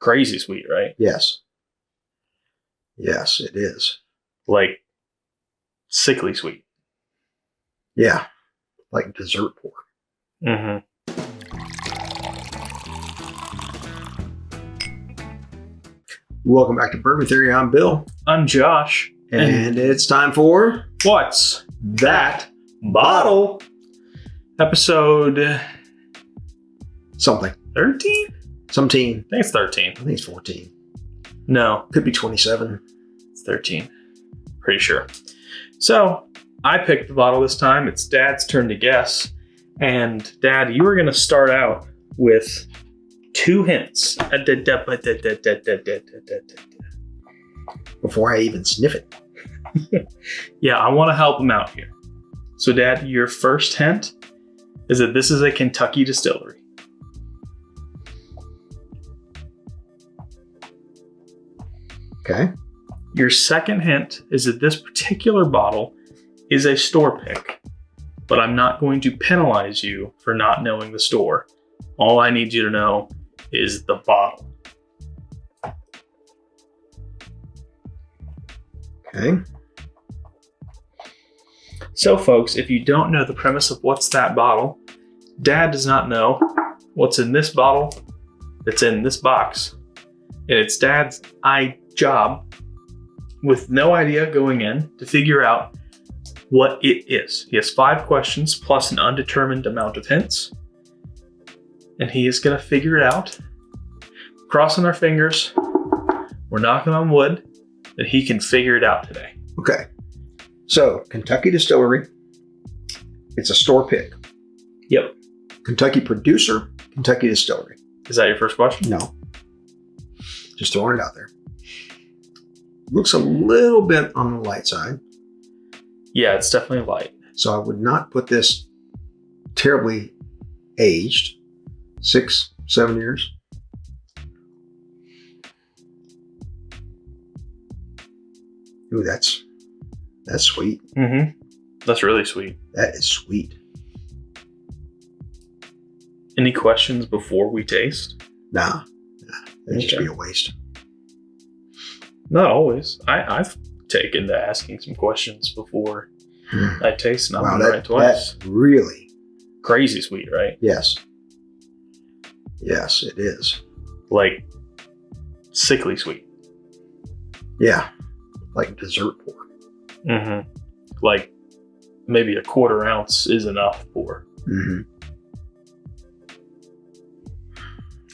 Crazy sweet, right? Yes. Yes, it is. Like sickly sweet. Yeah. Like dessert pork. Mm-hmm. Welcome back to Bourbon Theory. I'm Bill. I'm Josh. And it's time for What's That Bottle? Episode something. 13? Some teen. I think it's 13. I think it's 14. No. Could be 27. It's 13. Pretty sure. So, I picked the bottle this time. It's Dad's turn to guess. And Dad, you were going to start out with 2 hints. Before I even sniff it. Yeah, I want to help him out here. So, Dad, your first hint is that this is a Kentucky distillery. Okay. Your second hint is that this particular bottle is a store pick, but I'm not going to penalize you for not knowing the store. All I need you to know is the bottle. Okay. So, folks, if you don't know the premise of What's That Bottle, Dad does not know what's in this bottle that's in this box. And it's Dad's job, with no idea going in, to figure out what it is. He has 5 questions plus an undetermined amount of hints. And he is going to figure it out. Crossing our fingers, we're knocking on wood, that he can figure it out today. Okay. So, Kentucky distillery. It's a store pick. Yep. Kentucky producer. Kentucky distillery. Is that your first question? No. Just throwing it out there. Looks a little bit on the light side. Yeah, it's definitely light. So I would not put this terribly aged. 6, 7 years. Ooh, that's sweet. Mm-hmm. That's really sweet. That is sweet. Any questions before we taste? Nah. That'd just be a waste. Not always. I've taken to asking some questions before I taste, and I've been right twice. That's really crazy sweet, right? Yes. Yes, it is. Like sickly sweet. Yeah. Like dessert pork. Mm-hmm. Like maybe a 1/4 ounce is enough for. Mm-hmm.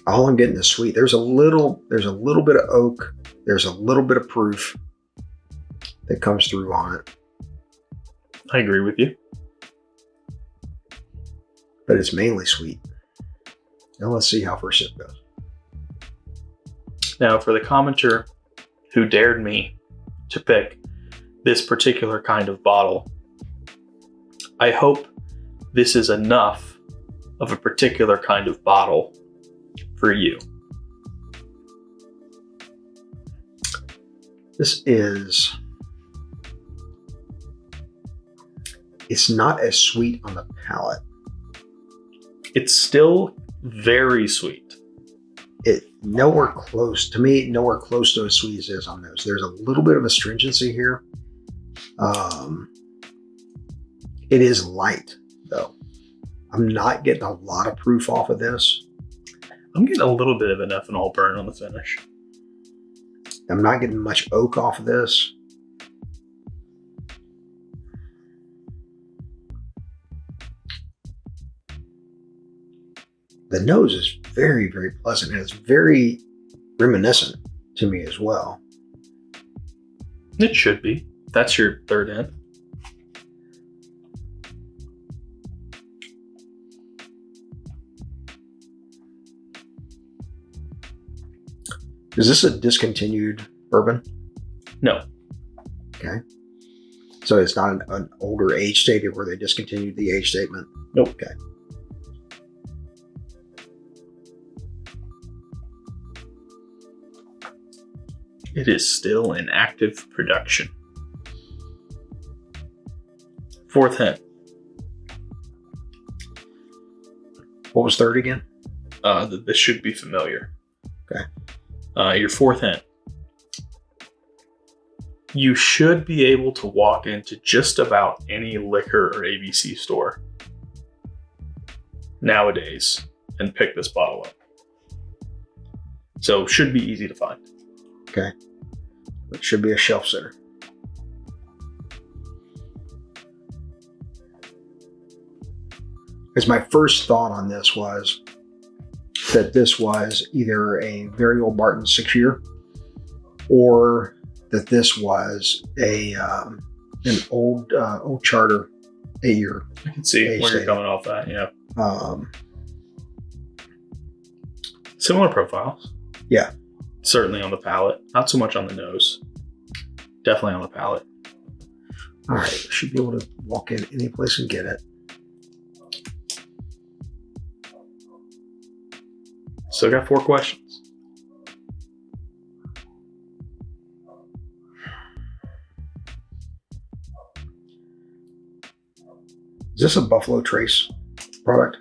All I'm getting is sweet. There's a little bit of oak. There's a little bit of proof that comes through on it. I agree with you. But it's mainly sweet. Now let's see how first sip goes. Now, for the commenter who dared me to pick this particular kind of bottle, I hope this is enough of a particular kind of bottle for you. It's not as sweet on the palate. It's still very sweet. Nowhere close to as sweet as it is on those. There's a little bit of astringency here. It is light, though. I'm not getting a lot of proof off of this. I'm getting a little bit of an ethanol burn on the finish. I'm not getting much oak off of this. The nose is very, very pleasant, and it's very reminiscent to me as well. It should be. That's your third hint. Is this a discontinued bourbon? No. Okay. So it's not an older age statement where they discontinued the age statement? Nope. Okay. It is still in active production. Fourth hint. What was third again? This should be familiar. Okay. Your fourth hint. You should be able to walk into just about any liquor or ABC store nowadays and pick this bottle up. So should be easy to find. Okay. It should be a shelf sitter. Because my first thought on this was that this was either a very old Barton 6-year or that this was an old Charter 8-year. I can see where you're coming off that, yeah. Similar profiles. Yeah. Certainly on the palate. Not so much on the nose. Definitely on the palate. All right. Should be able to walk in any place and get it. Still got 4 questions. Is this a Buffalo Trace product?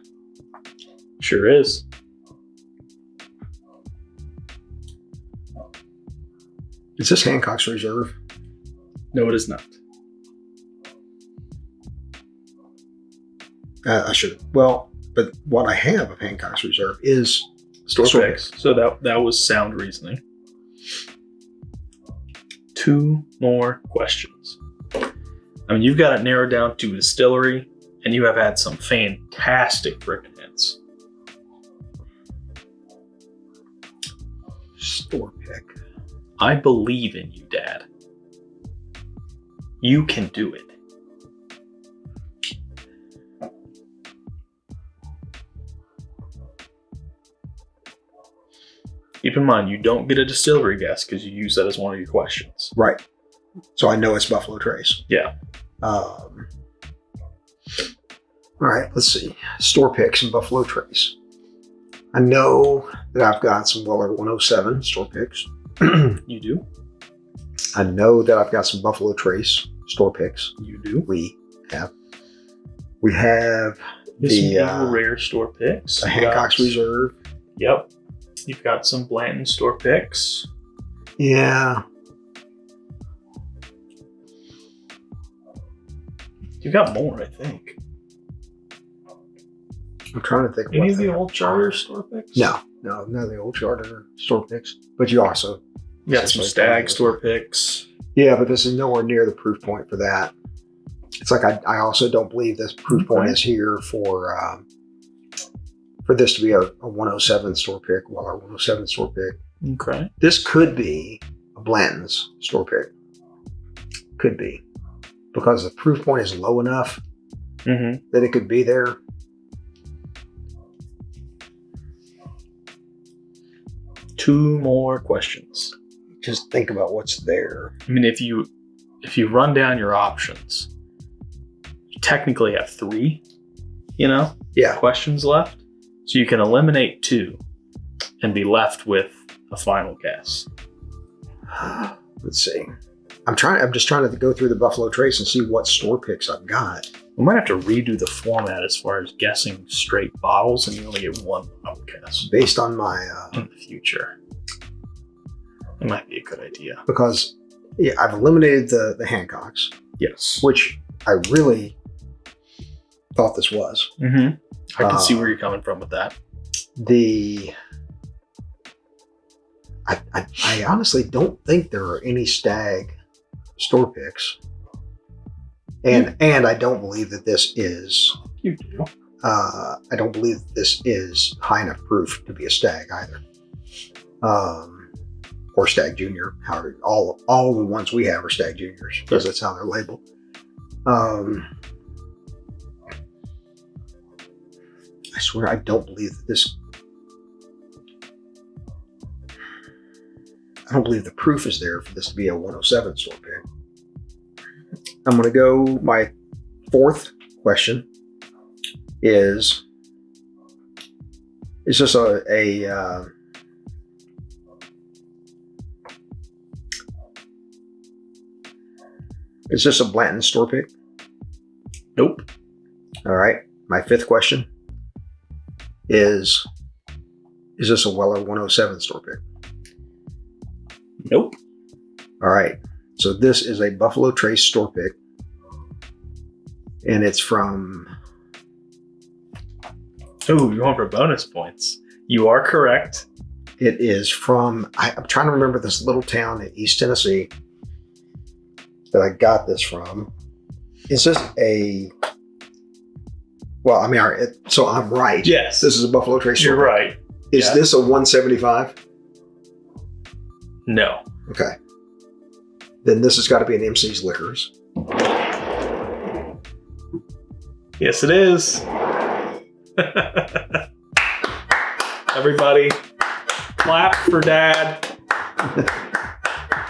Sure is. Is this Hancock's Reserve? No, it is not. I should. Well, but what I have of Hancock's Reserve is Store picks. So that was sound reasoning. 2 more questions. I mean, you've got it narrowed down to a distillery, and you have had some fantastic frickin' hints. Store pick. I believe in you, Dad. You can do it. Keep in mind, you don't get a distillery guess because you use that as one of your questions. Right. So I know it's Buffalo Trace. Yeah. All right, let's see. Store picks and Buffalo Trace. I know that I've got some Weller 107 store picks. You do? I know that I've got some Buffalo Trace store picks. You do? We have the rare store picks. The Hancock's Reserve. Yep. You've got some Blanton store picks. Yeah. You've got more, I think. I'm trying to think. Any of the old Charter store picks? No, none of the old Charter store picks. But you also got some Stag store picks. Yeah, but this is nowhere near the proof point for that. It's like I also don't believe this proof point is here for this to be a 107 store pick, Weller 107 store pick. Okay. This could be a Blanton's store pick. Could be. Because the proof point is low enough that it could be there. Two more questions. Just think about what's there. I mean, if you run down your options, you technically have 3, questions left. So you can eliminate 2 and be left with a final guess. Let's see. I'm just trying to go through the Buffalo Trace and see what store picks I've got. We might have to redo the format as far as guessing straight bottles, and you only get 1 bottle guess. Based on my... in the future. It might be a good idea. Because, I've eliminated the Hancocks. Yes. Which I really thought this was. Mm-hmm. I can see where you're coming from with that. I honestly don't think there are any Stag store picks. And I don't believe that this is... You do. I don't believe that this is high enough proof to be a Stag either. Or Stag Junior. However, all the ones we have are Stag Juniors because that's how they're labeled. I swear I don't believe that this... I don't believe the proof is there for this to be a 107 store pick. I'm going to go, my 4th question is this is this a Blanton store pick? Nope. All right. My 5th question is this a Weller 107 store pick? Nope. All right. So this is a Buffalo Trace store pick. And it's from... Oh, you're going for bonus points. You are correct. It is from... I'm trying to remember this little town in East Tennessee that I got this from. Is this a... Well, I mean, all right, so I'm right. Yes. This is a Buffalo Trace store You're pick. right. Is Yeah. this a 175? No. Okay. Then this has got to be an MC's Liquors. Yes, it is. Everybody, clap for Dad.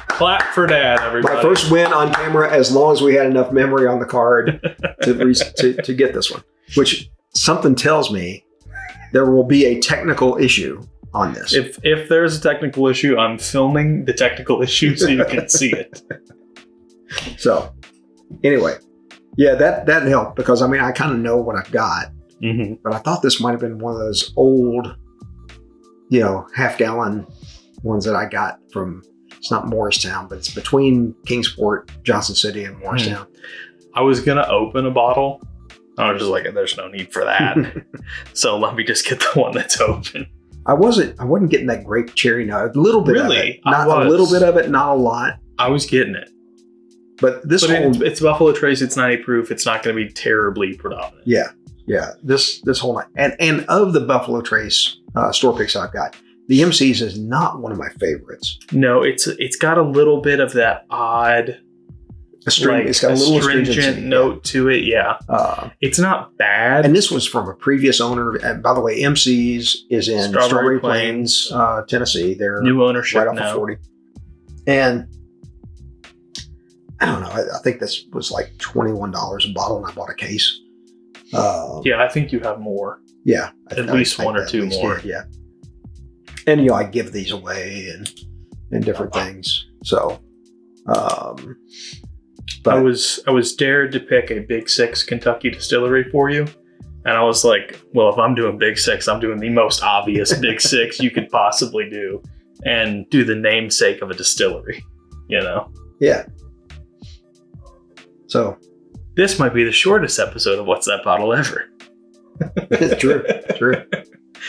Clap for Dad, everybody. My first win on camera, as long as we had enough memory on the card to get this one. Which something tells me there will be a technical issue on this. If there's a technical issue, I'm filming the technical issue so you can see it. So, anyway, yeah, that helped because I mean I kind of know what I've got, but I thought this might have been one of those old, half-gallon ones that I got from. It's not Morristown, but it's between Kingsport, Johnson City, and Morristown. I was gonna open a bottle. I was just like, "There's no need for that." So let me just get the one that's open. I wasn't getting that grape cherry note. A little bit of it, I not was. a little bit of it, not a lot. I was getting it. But it's Buffalo Trace. It's 90 proof. It's not going to be terribly predominant. Yeah. This whole night, and of the Buffalo Trace store picks I've got, the MC's is not one of my favorites. No, it's got a little bit of that odd, it's got a little astringent note to it. Yeah, it's not bad. And this was from a previous owner. And by the way, MC's is in Strawberry Plains, Tennessee. They're new ownership right off now. of 40. And I don't know. I think this was like $21 a bottle, and I bought a case. Yeah, I think you have more. Yeah, at least one or two more. Yeah, and I give these away and different things. So, but I was dared to pick a Big Six Kentucky distillery for you, and I was like, well, if I'm doing Big Six, I'm doing the most obvious Big Six you could possibly do, and do the namesake of a distillery. Yeah. So this might be the shortest episode of What's That Bottle ever. It's true.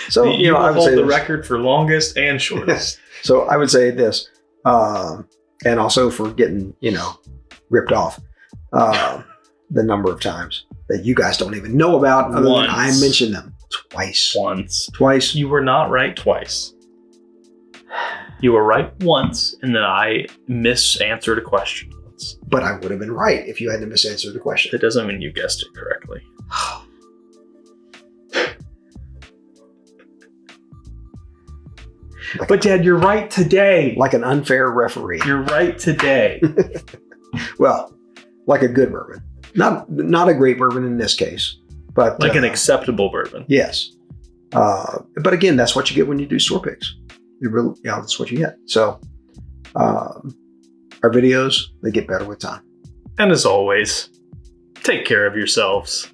So you I would hold say the this. record for longest and shortest. So I would say this, and also for getting ripped off the number of times that you guys don't even know about, other than I mentioned them twice. Twice. You were not right twice. You were right once, and then I misanswered a question once. But I would have been right if you hadn't misanswered the question. That doesn't mean you guessed it correctly. But Dad, you're right today. Like an unfair referee. You're right today. Well, like a good bourbon. Not a great bourbon in this case, but like an acceptable bourbon. Yes. But again, that's what you get when you do store picks. That's what you get. So our videos, they get better with time. And as always, take care of yourselves.